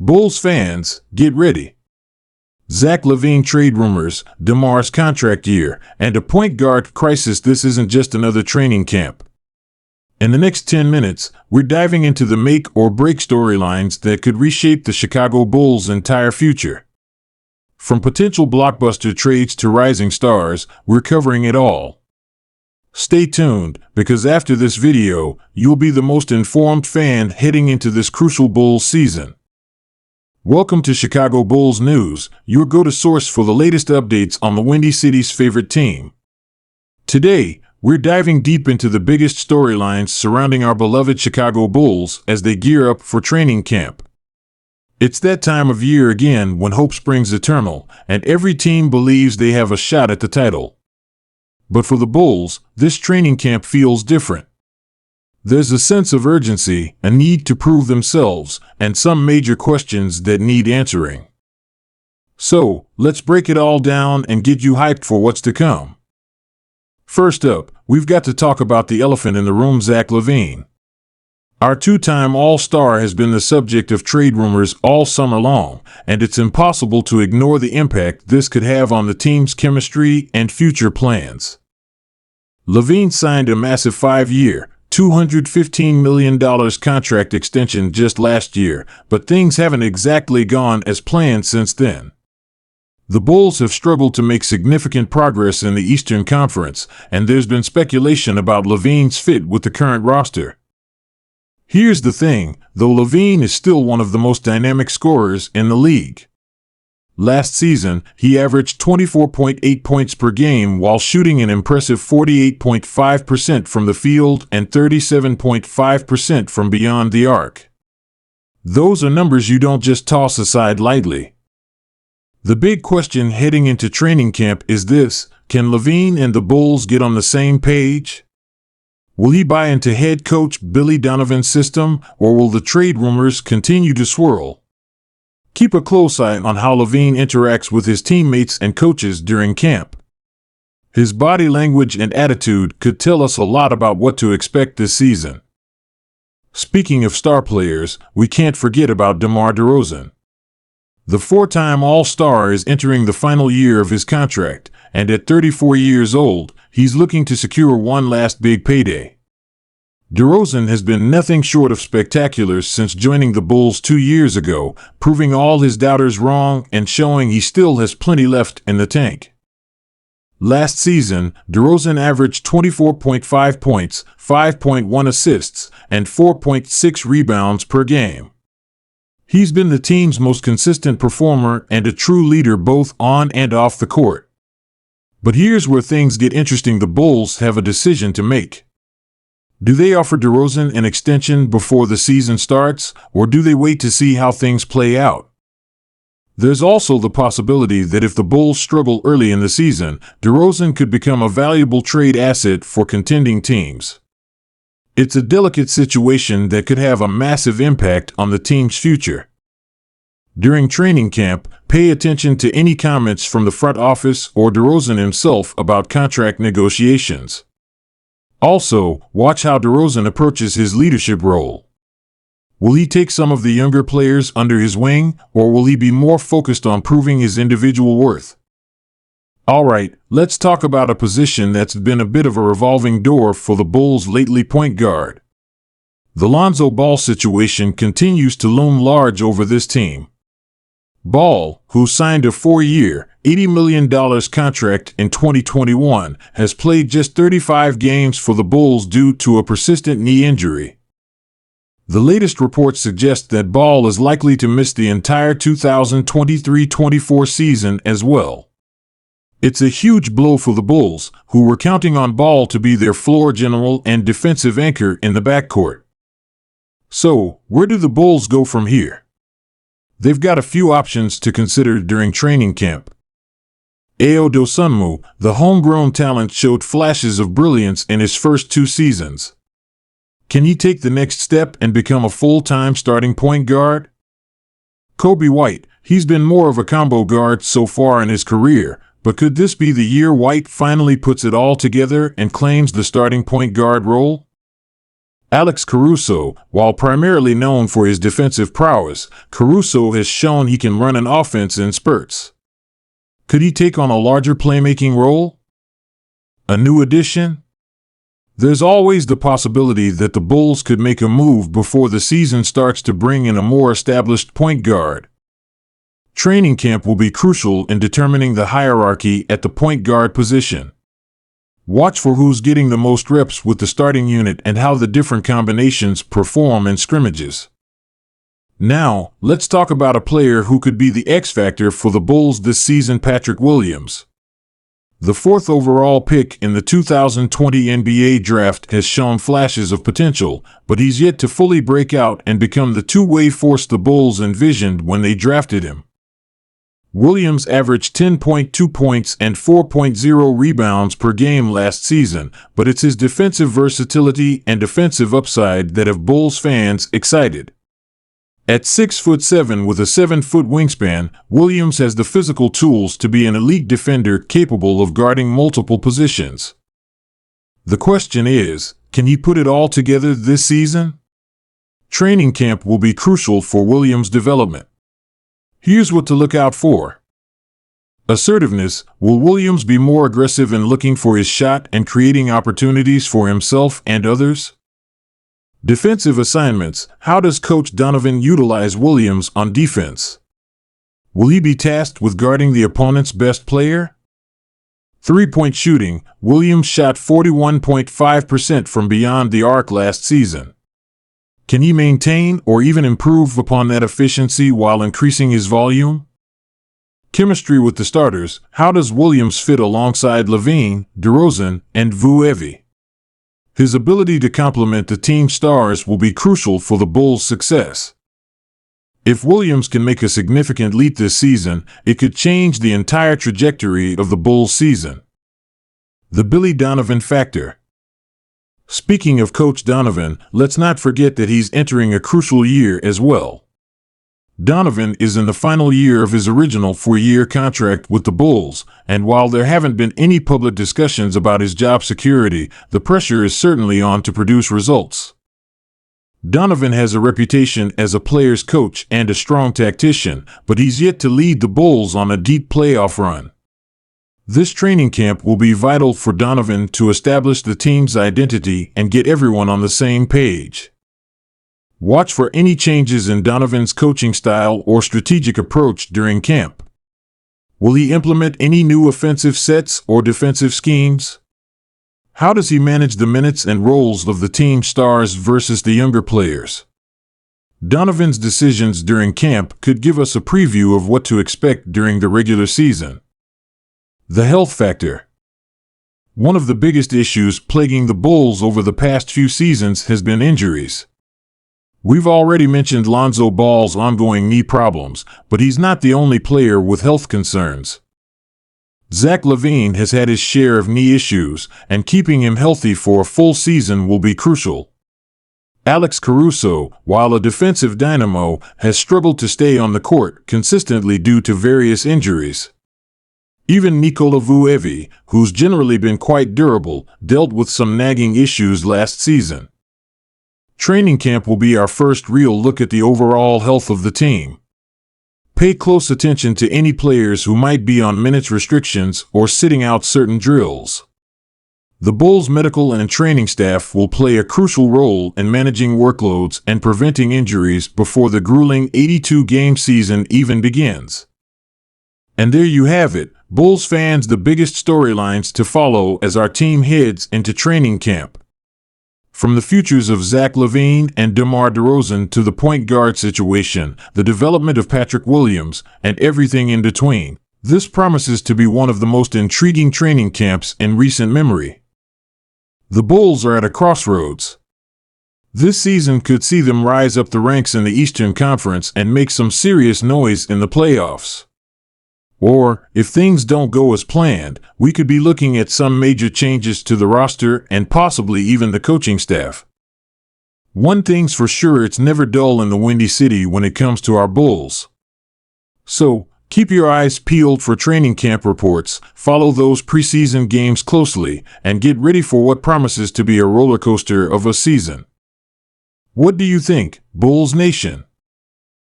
Bulls fans, get ready. Zach LaVine trade rumors, DeMar's contract year, and a point guard crisis. This isn't just another training camp. In the next 10 minutes, we're diving into the make or break storylines that could reshape the Chicago Bulls' entire future. From potential blockbuster trades to rising stars, we're covering it all. Stay tuned, because after this video, you'll be the most informed fan heading into this crucial Bulls season. Welcome to Chicago Bulls News, your go-to source for the latest updates on the Windy City's favorite team. Today, we're diving deep into the biggest storylines surrounding our beloved Chicago Bulls as they gear up for training camp. It's that time of year again when hope springs eternal, and every team believes they have a shot at the title. But for the Bulls, this training camp feels different. There's a sense of urgency, a need to prove themselves, and some major questions that need answering. So, let's break it all down and get you hyped for what's to come. First up, we've got to talk about the elephant in the room, Zach LaVine. Our two-time All-Star has been the subject of trade rumors all summer long, and it's impossible to ignore the impact this could have on the team's chemistry and future plans. LaVine signed a massive 5-year, $215 million contract extension just last year, but things haven't exactly gone as planned since then. The Bulls have struggled to make significant progress in the Eastern Conference, and there's been speculation about LaVine's fit with the current roster. Here's the thing, though LaVine is still one of the most dynamic scorers in the league. Last season, he averaged 24.8 points per game while shooting an impressive 48.5% from the field and 37.5% from beyond the arc. Those are numbers you don't just toss aside lightly. The big question heading into training camp is this: can LaVine and the Bulls get on the same page? Will he buy into head coach Billy Donovan's system, or will the trade rumors continue to swirl? Keep a close eye on how LaVine interacts with his teammates and coaches during camp. His body language and attitude could tell us a lot about what to expect this season. Speaking of star players, we can't forget about DeMar DeRozan. The four-time All-Star is entering the final year of his contract, and at 34 years old, he's looking to secure one last big payday. DeRozan has been nothing short of spectacular since joining the Bulls 2 years ago, proving all his doubters wrong and showing he still has plenty left in the tank. Last season, DeRozan averaged 24.5 points, 5.1 assists, and 4.6 rebounds per game. He's been the team's most consistent performer and a true leader both on and off the court. But here's where things get interesting. The Bulls have a decision to make. Do they offer DeRozan an extension before the season starts, or do they wait to see how things play out? There's also the possibility that if the Bulls struggle early in the season, DeRozan could become a valuable trade asset for contending teams. It's a delicate situation that could have a massive impact on the team's future. During training camp, pay attention to any comments from the front office or DeRozan himself about contract negotiations. Also, watch how DeRozan approaches his leadership role. Will he take some of the younger players under his wing, or will he be more focused on proving his individual worth? Alright, let's talk about a position that's been a bit of a revolving door for the Bulls lately: point guard. The Lonzo Ball situation continues to loom large over this team. Ball, who signed a 4-year, $80 million contract in 2021, has played just 35 games for the Bulls due to a persistent knee injury. The latest reports suggest that Ball is likely to miss the entire 2023-24 season as well. It's a huge blow for the Bulls, who were counting on Ball to be their floor general and defensive anchor in the backcourt. So, where do the Bulls go from here? They've got a few options to consider during training camp. Ayo Dosunmu, the homegrown talent, showed flashes of brilliance in his first 2 seasons. Can he take the next step and become a full-time starting point guard? Kobe White, he's been more of a combo guard so far in his career, but could this be the year White finally puts it all together and claims the starting point guard role? Alex Caruso, while primarily known for his defensive prowess, Caruso has shown he can run an offense in spurts. Could he take on a larger playmaking role? A new addition? There's always the possibility that the Bulls could make a move before the season starts to bring in a more established point guard. Training camp will be crucial in determining the hierarchy at the point guard position. Watch for who's getting the most reps with the starting unit and how the different combinations perform in scrimmages. Now, let's talk about a player who could be the X factor for the Bulls this season, Patrick Williams. The 4th overall pick in the 2020 NBA draft has shown flashes of potential, but he's yet to fully break out and become the two-way force the Bulls envisioned when they drafted him. Williams averaged 10.2 points and 4.0 rebounds per game last season, but it's his defensive versatility and defensive upside that have Bulls fans excited. At 6'7" with a 7-foot wingspan, Williams has the physical tools to be an elite defender capable of guarding multiple positions. The question is, can he put it all together this season? Training camp will be crucial for Williams' development. Here's what to look out for. Assertiveness. Will Williams be more aggressive in looking for his shot and creating opportunities for himself and others? Defensive assignments. How does Coach Donovan utilize Williams on defense? Will he be tasked with guarding the opponent's best player? Three-point shooting. Williams shot 41.5% from beyond the arc last season. Can he maintain or even improve upon that efficiency while increasing his volume? Chemistry with the starters. How does Williams fit alongside LaVine, DeRozan, and Vuevi? His ability to complement the team stars will be crucial for the Bulls' success. If Williams can make a significant leap this season, it could change the entire trajectory of the Bulls' season. The Billy Donovan factor. Speaking of Coach Donovan, let's not forget that he's entering a crucial year as well. Donovan is in the final year of his original 4-year contract with the Bulls, and while there haven't been any public discussions about his job security, the pressure is certainly on to produce results. Donovan has a reputation as a player's coach and a strong tactician, but he's yet to lead the Bulls on a deep playoff run. This training camp will be vital for Donovan to establish the team's identity and get everyone on the same page. Watch for any changes in Donovan's coaching style or strategic approach during camp. Will he implement any new offensive sets or defensive schemes? How does he manage the minutes and roles of the team stars versus the younger players? Donovan's decisions during camp could give us a preview of what to expect during the regular season. The health factor. One of the biggest issues plaguing the Bulls over the past few seasons has been injuries. We've already mentioned Lonzo Ball's ongoing knee problems, but he's not the only player with health concerns. Zach LaVine has had his share of knee issues, and keeping him healthy for a full season will be crucial. Alex Caruso, while a defensive dynamo, has struggled to stay on the court consistently due to various injuries. Even Nikola Vuevi, who's generally been quite durable, dealt with some nagging issues last season. Training camp will be our first real look at the overall health of the team. Pay close attention to any players who might be on minutes restrictions or sitting out certain drills. The Bulls' medical and training staff will play a crucial role in managing workloads and preventing injuries before the grueling 82-game season even begins. And there you have it, Bulls fans, the biggest storylines to follow as our team heads into training camp. From the futures of Zach LaVine and DeMar DeRozan to the point guard situation, the development of Patrick Williams, and everything in between, this promises to be one of the most intriguing training camps in recent memory. The Bulls are at a crossroads. This season could see them rise up the ranks in the Eastern Conference and make some serious noise in the playoffs. Or, if things don't go as planned, we could be looking at some major changes to the roster and possibly even the coaching staff. One thing's for sure, it's never dull in the Windy City when it comes to our Bulls. So, keep your eyes peeled for training camp reports, follow those preseason games closely, and get ready for what promises to be a roller coaster of a season. What do you think, Bulls Nation?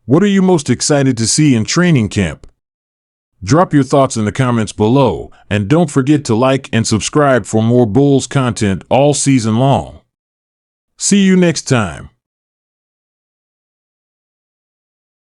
What are you most excited to see in training camp? Drop your thoughts in the comments below, and don't forget to like and subscribe for more Bulls content all season long. See you next time.